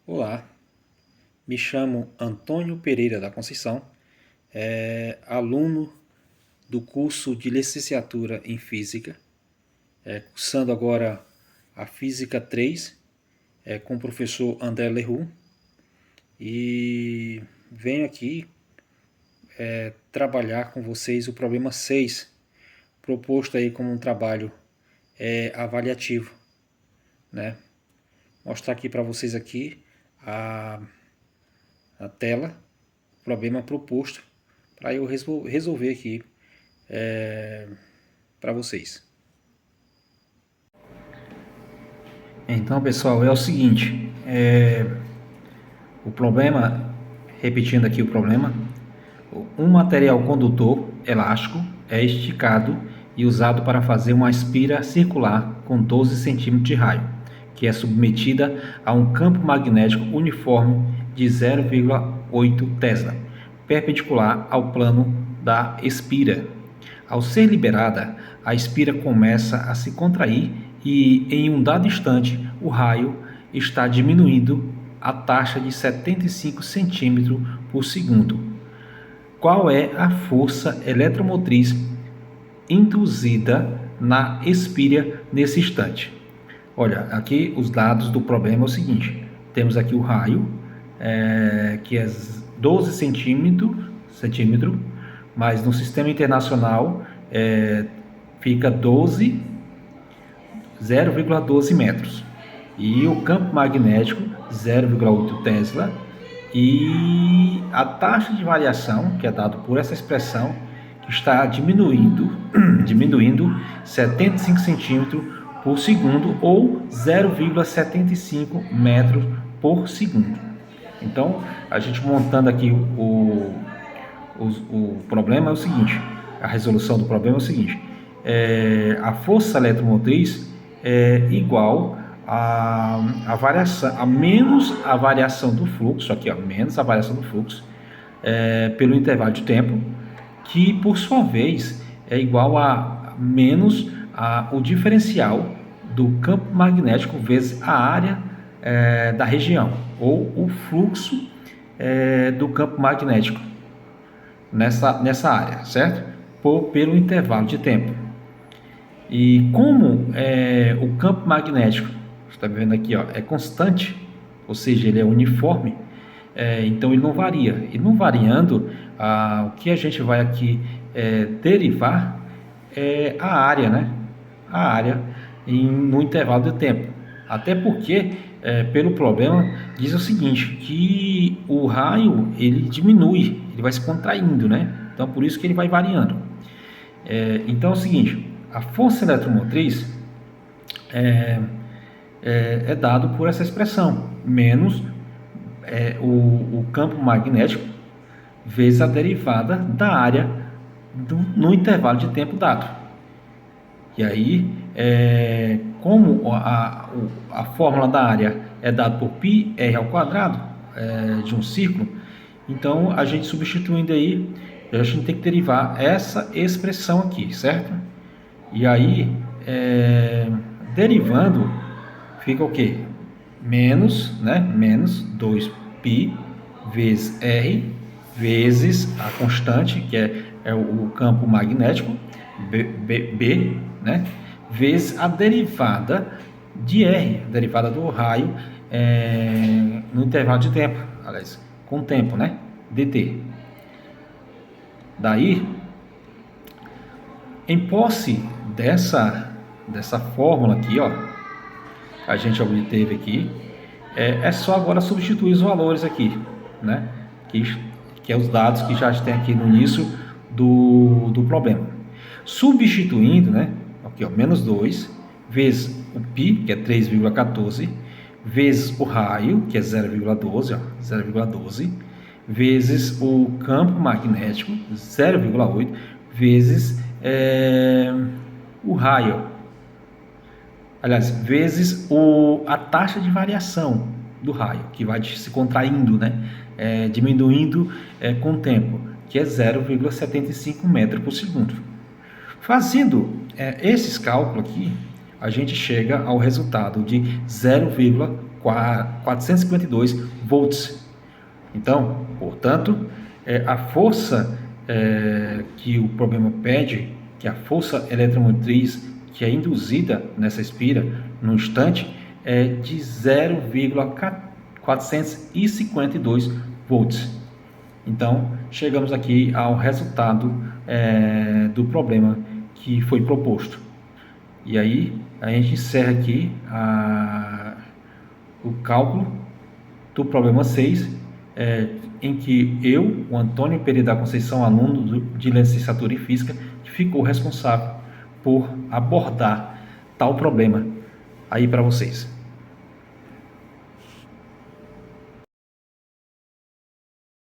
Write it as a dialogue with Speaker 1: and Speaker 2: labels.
Speaker 1: Olá, me chamo Antônio Pereira da Conceição, aluno do curso de licenciatura em Física, cursando agora a Física 3, com o professor André Leroux, e venho aqui trabalhar com vocês o problema 6, proposto aí como um trabalho avaliativo, né? Mostrar aqui para vocês aqui a tela, o problema proposto, para eu resolver aqui para vocês. Então, pessoal, é o seguinte, o problema, repetindo aqui o problema, um material condutor elástico é esticado e usado para fazer uma aspira circular com 12 centímetros de raio, que é submetida a um campo magnético uniforme de 0,8 Tesla, perpendicular ao plano da espira. Ao ser liberada, a espira começa a se contrair e, em um dado instante, o raio está diminuindo a taxa de 75 centímetros por segundo. Qual é a força eletromotriz induzida na espira nesse instante? Olha, aqui os dados do problema é o seguinte: temos aqui o raio, que é 12 centímetros, mas no sistema internacional fica 0,12 metros. E o campo magnético, 0,8 Tesla. E a taxa de variação, que é dado por essa expressão, que está diminuindo 75 centímetros por segundo ou 0,75 metros por segundo. Então, a gente montando aqui o problema é o seguinte, a resolução do problema é o seguinte, a força eletromotriz é igual a variação, a menos a variação do fluxo, aqui ó, menos a variação do fluxo pelo intervalo de tempo, que por sua vez é igual a menos o diferencial do campo magnético vezes a área da região, ou o fluxo do campo magnético nessa área, certo? Pelo intervalo de tempo. E como o campo magnético, você está vendo aqui, ó, é constante, ou seja, ele é uniforme, então ele não varia. E não variando, o que a gente vai aqui derivar é a área, né? A área no intervalo de tempo. Até porque, pelo problema, diz o seguinte, que o raio ele diminui, ele vai se contraindo, né? Então, por isso que ele vai variando. Então, é o seguinte, a força eletromotriz é dado por essa expressão, menos o campo magnético vezes a derivada da área no intervalo de tempo dado. E aí, como a fórmula da área é dada por πr ao quadrado de um círculo, então a gente substituindo aí, a gente tem que derivar essa expressão aqui, certo? E aí, derivando, fica o quê? Menos 2π vezes r vezes a constante, que é o campo magnético, B, né? Vezes a derivada de r, a derivada do raio no intervalo de tempo, aliás, com tempo, né? dt. Daí, em posse dessa fórmula aqui, ó, a gente obteve aqui, é só agora substituir os valores aqui, né? Que é os dados que já tem aqui no início do problema. Substituindo, né? Aqui, ó, menos 2, vezes o π, que é 3,14, vezes o raio, que é 0,12, ó, 0,12, vezes o campo magnético, 0,8, vezes o raio, aliás, vezes a taxa de variação do raio, que vai se contraindo, né? Diminuindo com o tempo, que é 0,75 metros por segundo. Fazendo esses cálculos aqui, a gente chega ao resultado de 0,4 452 volts. Então, portanto, a força que o problema pede, que a força eletromotriz que é induzida nessa espira no instante, é de 0,452 volts. Então, chegamos aqui ao resultado do problema que foi proposto. E aí, a gente encerra aqui o cálculo do problema 6, em que eu, o Antônio Pereira da Conceição, aluno de licenciatura em Física, ficou responsável por abordar tal problema aí para vocês.